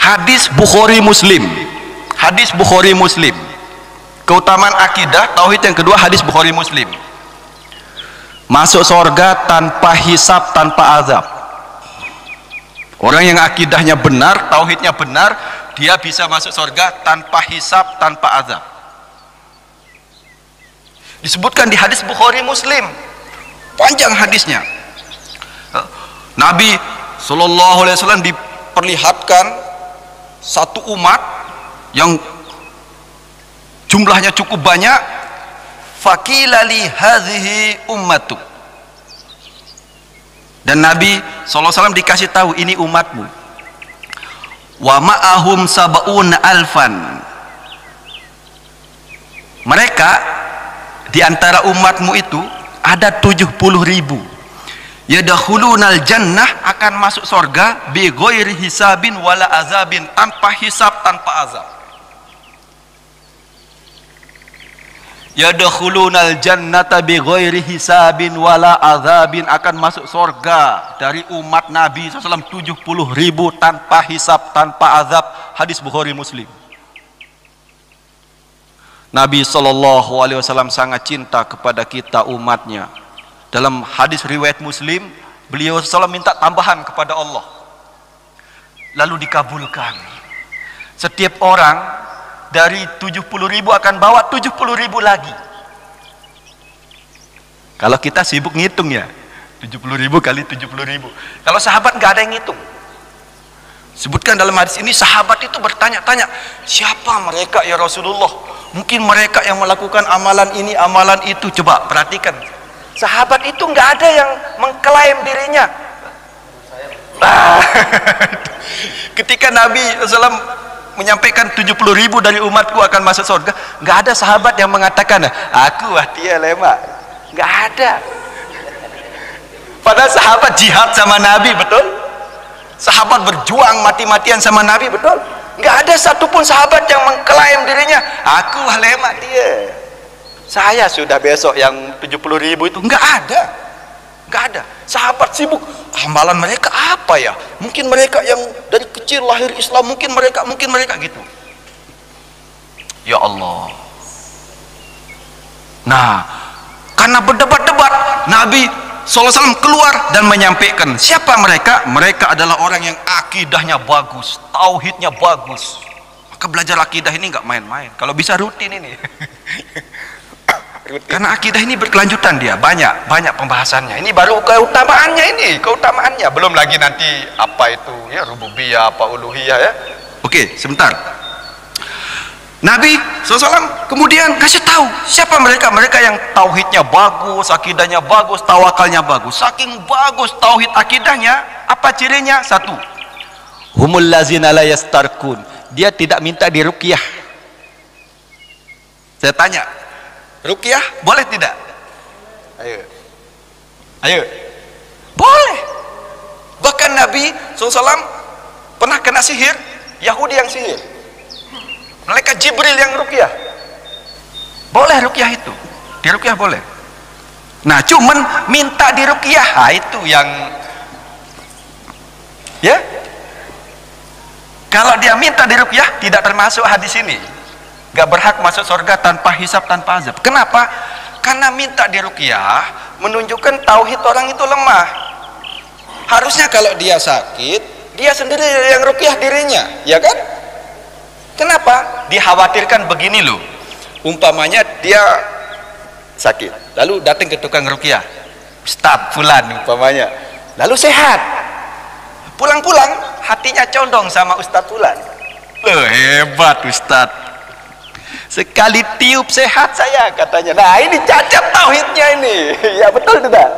Hadis Bukhari Muslim. Hadis Bukhari Muslim. Keutamaan akidah tauhid yang kedua, hadis Bukhari Muslim. Masuk surga tanpa hisab, tanpa azab. Orang yang akidahnya benar, tauhidnya benar, dia bisa masuk surga tanpa hisab, tanpa azab. Disebutkan di hadis Bukhari Muslim, panjang hadisnya. Nabi Sallallahu Alaihi Wasallam diperlihatkan satu umat yang jumlahnya cukup banyak. Faqila li hadhihi ummatu, dan Nabi SAW dikasih tahu, ini umatmu. Wa ma'ahum sab'una alfan, mereka di antara umatmu itu ada 70.000. Yadkhulunal jannah, akan masuk surga bi ghairi hisabin wala azabin, tanpa hisab, tanpa azab. Yadkhulunal jannata bi ghairi hisabin wala azabin, akan masuk surga dari umat Nabi SAW 70.000 tanpa hisab, tanpa azab. Hadis Bukhari Muslim. Nabi SAW sangat cinta kepada kita umatnya. Dalam hadis riwayat Muslim, beliau SAW minta tambahan kepada Allah, lalu dikabulkan. Setiap orang dari 70.000 akan bawa 70.000 lagi. Kalau kita sibuk ngitung ya, 70.000 kali 70.000. Kalau sahabat nggak ada yang ngitung. Sebutkan dalam hadis ini, sahabat itu bertanya-tanya, siapa mereka ya Rasulullah? Mungkin mereka yang melakukan amalan ini, amalan itu. Coba perhatikan, sahabat itu nggak ada yang mengklaim dirinya. Ketika Nabi SAW menyampaikan 70.000 dari umatku akan masuk surga, nggak ada sahabat yang mengatakan aku wahtia lemak, nggak ada. Padahal sahabat jihad sama Nabi, betul? Sahabat berjuang mati-matian sama Nabi, betul? Nggak ada satupun sahabat yang mengklaim dirinya aku wah lemak dia, saya sudah besok yang 70.000 itu. Nggak ada, nggak ada. Sahabat sibuk, amalan mereka apa ya? Mungkin mereka yang dari kecil lahir Islam, mungkin mereka gitu. Ya Allah. Nah, karena berdebat-debat, Nabi SAW keluar dan menyampaikan siapa mereka. Mereka adalah orang yang akidahnya bagus, tauhidnya bagus. Maka belajar akidah ini nggak main-main. Kalau bisa rutin ini. Karena akidah ini berkelanjutan, dia banyak pembahasannya. Ini baru keutamaannya, keutamaannya. Belum lagi nanti apa itu ya, rububiyah, apa uluhiyah ya. Oke, sebentar. Nabi SAW kemudian kasih tahu siapa mereka. Mereka yang tauhidnya bagus, akidahnya bagus, tawakalnya bagus. Saking bagus tauhid akidahnya, apa cirinya? Satu, humul lazina la yastarkun, dia tidak minta diruqyah. Saya tanya, ruqyah boleh tidak? Ayo, boleh. Bahkan Nabi SAW pernah kena sihir, Yahudi yang sihir, malaikat Jibril yang ruqyah. Boleh ruqyah itu, diruqyah boleh. Nah, cuman minta diruqyah, itu yang ya. Kalau dia minta diruqyah tidak termasuk hadis ini. Gak berhak masuk surga tanpa hisab, tanpa azab. Kenapa? Karena minta diruqyah menunjukkan tauhid orang itu lemah. Harusnya kalau dia sakit, dia sendiri yang ruqyah dirinya, ya kan? Kenapa? Dikhawatirkan begini loh. Umpamanya dia sakit, lalu datang ke tukang ruqyah, Ustaz fulan umpamanya, lalu sehat. Pulang-pulang hatinya condong sama Ustaz fulan. Loh, hebat Ustaz, sekali tiup sehat saya katanya. Nah, ini cacat tauhidnya ini. Ya betul tidak?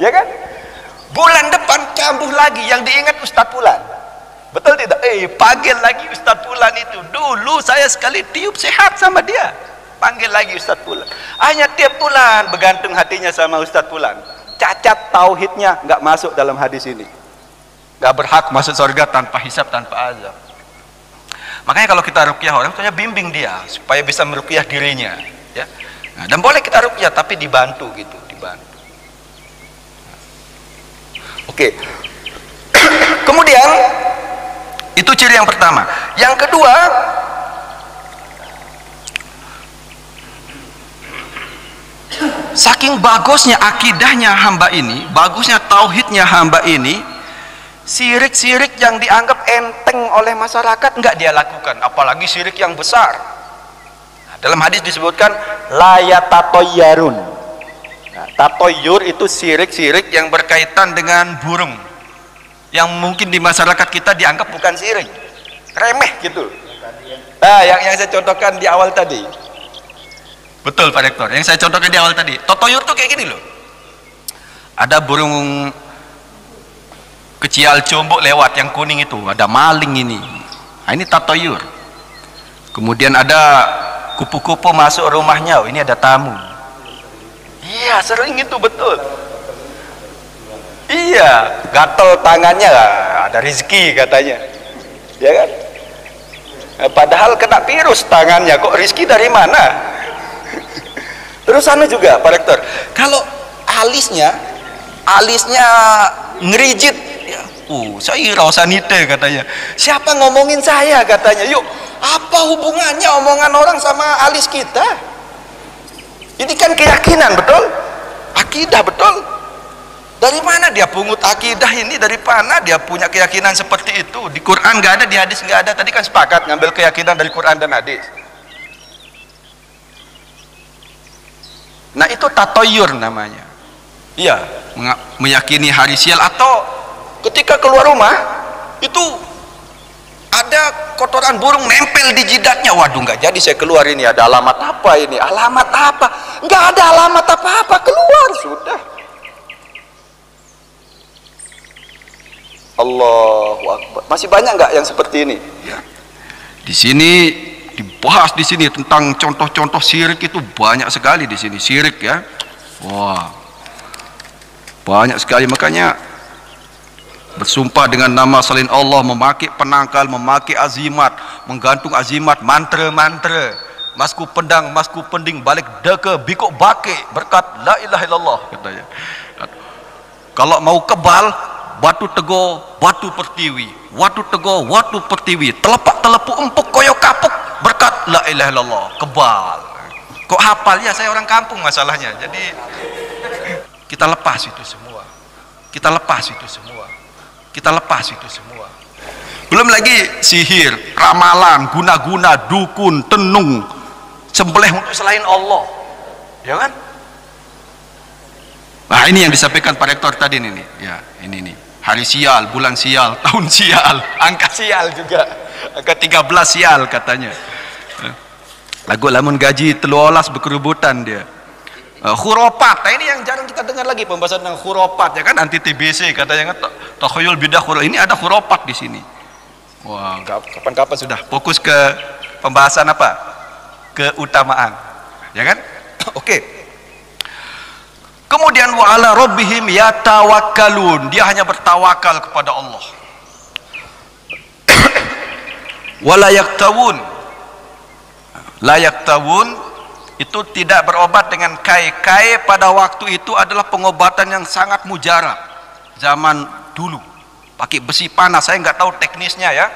Ya kan? Bulan depan kambuh lagi, yang diingat Ustaz Fulan. Betul tidak? Panggil lagi Ustaz Fulan itu. Dulu saya sekali tiup sehat sama dia. Panggil lagi Ustaz Fulan. Hanya tiap bulan bergantung hatinya sama Ustaz Fulan. Cacat tauhidnya, nggak masuk dalam hadis ini. Nggak berhak masuk surga tanpa hisab, tanpa azab. Makanya kalau kita ruqyah orang, kita bimbing dia supaya bisa meruqyah dirinya, ya. Nah, dan boleh kita ruqyah tapi dibantu gitu, dibantu. Oke. Kemudian Itu ciri yang pertama. Yang kedua, saking bagusnya akidahnya hamba ini, bagusnya tauhidnya hamba ini, syirik-syirik yang dianggap enteng oleh masyarakat nggak dia lakukan, apalagi syirik yang besar. Nah, dalam hadis disebutkan la yatatoyyarun. Nah, tatoyur itu syirik-syirik yang berkaitan dengan burung, yang mungkin di masyarakat kita dianggap bukan syirik, remeh gitu. Nah, yang saya contohkan di awal tadi. Betul Pak Rektor, yang saya contohkan di awal tadi. Tatoyur tuh kayak gini loh. Ada burung kecial combok lewat yang kuning itu, ada maling ini. Nah, ini tatoyur. Kemudian ada kupu-kupu masuk rumahnya, oh, ini ada tamu. Iya, sering itu, betul. Iya, gatel tangannya, ada rezeki katanya. Ya kan? Padahal kena virus tangannya, kok rezeki dari mana? Terus sana juga Pak Rektor, kalau alisnya ngerijit ya, saya rausanite katanya. Siapa ngomongin saya katanya? Yuk, apa hubungannya omongan orang sama alis kita? Ini kan keyakinan, betul? Akidah, betul? Dari mana dia pungut akidah ini? Dari mana dia punya keyakinan seperti itu? Di Quran nggak ada, di hadis nggak ada. Tadi kan sepakat ngambil keyakinan dari Quran dan hadis. Nah, itu tatoyur namanya. Iya, meyakini hari sial, atau ketika keluar rumah itu ada kotoran burung nempel di jidatnya. Waduh, nggak jadi saya keluar, ini ada alamat apa ini? Alamat apa? Nggak ada alamat apa-apa, keluar sudah. Allahu Akbar. Masih banyak nggak yang seperti ini? Ya. Di sini dibahas di sini tentang contoh-contoh syirik itu banyak sekali di sini syirik ya. Wah, banyak sekali. Makanya bersumpah dengan nama selain Allah, memakai penangkal, memakai azimat, menggantung azimat, mantra-mantra, masku pedang, masku pending, balik deke, bikok bake, berkat la ilaha illallah katanya. Kalau mau kebal, batu tego, batu pertiwi, watu tego, watu pertiwi, telepak telepu empuk koyo kapuk, berkat la ilaha illallah, kebal. Kok hafal ya? Saya orang kampung masalahnya. Jadi kita lepas itu semua. Kita lepas itu semua. Kita lepas itu semua. Belum lagi sihir, ramalan, guna-guna, dukun, tenung, sembelih untuk selain Allah. Ya kan? Nah, ini yang disampaikan Pak Rektor tadi nih. Ya, ini nih. Hari sial, bulan sial, tahun sial, angka sial juga. Angka 13 sial katanya. Lagu lamun gaji teluolas berkerubutan dia. Khurafat. Nah, ini yang jarang kita dengar lagi pembahasan tentang khurafat, ya kan, anti TBC katanya kan, takhayul bidah khurafat. Ini ada khurafat di sini. Wah, kapan-kapan sudah fokus ke pembahasan apa? Keutamaan. Ya kan? Oke. Kemudian wa ala rabbihim yatawakkalun. Dia hanya bertawakal kepada Allah. Wala yaktawun. La yaktawun itu tidak berobat dengan kai pada waktu itu adalah pengobatan yang sangat mujarab zaman dulu, pakai besi panas. Saya nggak tahu teknisnya ya.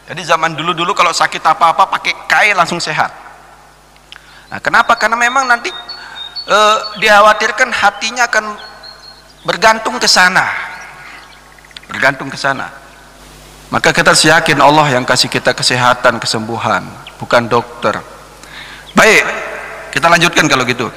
Jadi zaman dulu kalau sakit apa-apa pakai kai langsung sehat. Nah, kenapa? Karena memang nanti dikhawatirkan hatinya akan bergantung ke sana, bergantung ke sana. Maka kita harus yakin Allah yang kasih kita kesehatan, kesembuhan, bukan dokter. Baik, kita lanjutkan kalau gitu.